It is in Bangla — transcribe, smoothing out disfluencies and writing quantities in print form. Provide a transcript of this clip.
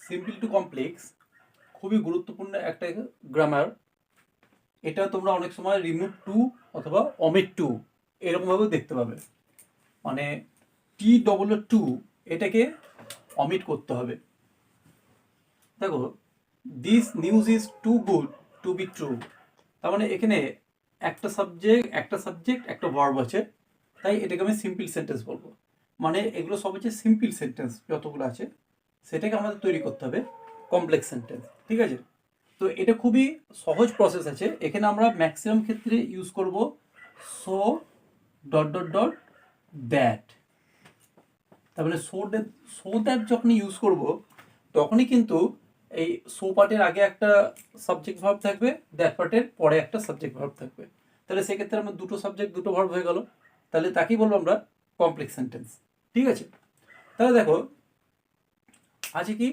সিম্পল টু কমপ্লেক্স খুবই গুরুত্বপূর্ণ একটা গ্রামার। এটা তোমরা অনেক সময় রিমুভ টু অথবা অমিট টু এরকমভাবেও দেখতে পাবে। মানে টি ডবল টু এটাকে অমিট করতে হবে। দেখো, this news is too good to be true, তার মানে এখানে একটা সাবজেক্ট একটা ভার্ব আছে, তাই এটাকে আমি সিম্পল সেন্টেন্স বলবো। মানে এগুলো সব হচ্ছে সিম্পল সেন্টেন্স, যতগুলো আছে সেটাকে আমাদের তৈরি করতে হবে কমপ্লেক্স সেন্টেন্স। ঠিক আছে, তো এটা খুবই সহজ প্রসেস আছে। এখানে আমরা ম্যাক্সিমাম ক্ষেত্রে ইউজ করব so dot dot dot that. তার মানে সো দ্যাট যখন ইউজ করব তখনই কিন্তু এই সো পার্টের আগে একটা সাবজেক্ট ভার্ব থাকবে, দ্যাট পার্টের পরে একটা সাবজেক্ট ভার্ব থাকবে। তাহলে সেক্ষেত্রে আমার দুটো সাবজেক্ট দুটো ভার্ব হয়ে গেল, তাহলে তাকেই বলবো আমরা কমপ্লেক্স সেন্টেন্স। ঠিক আছে, তাহলে দেখো আছে কি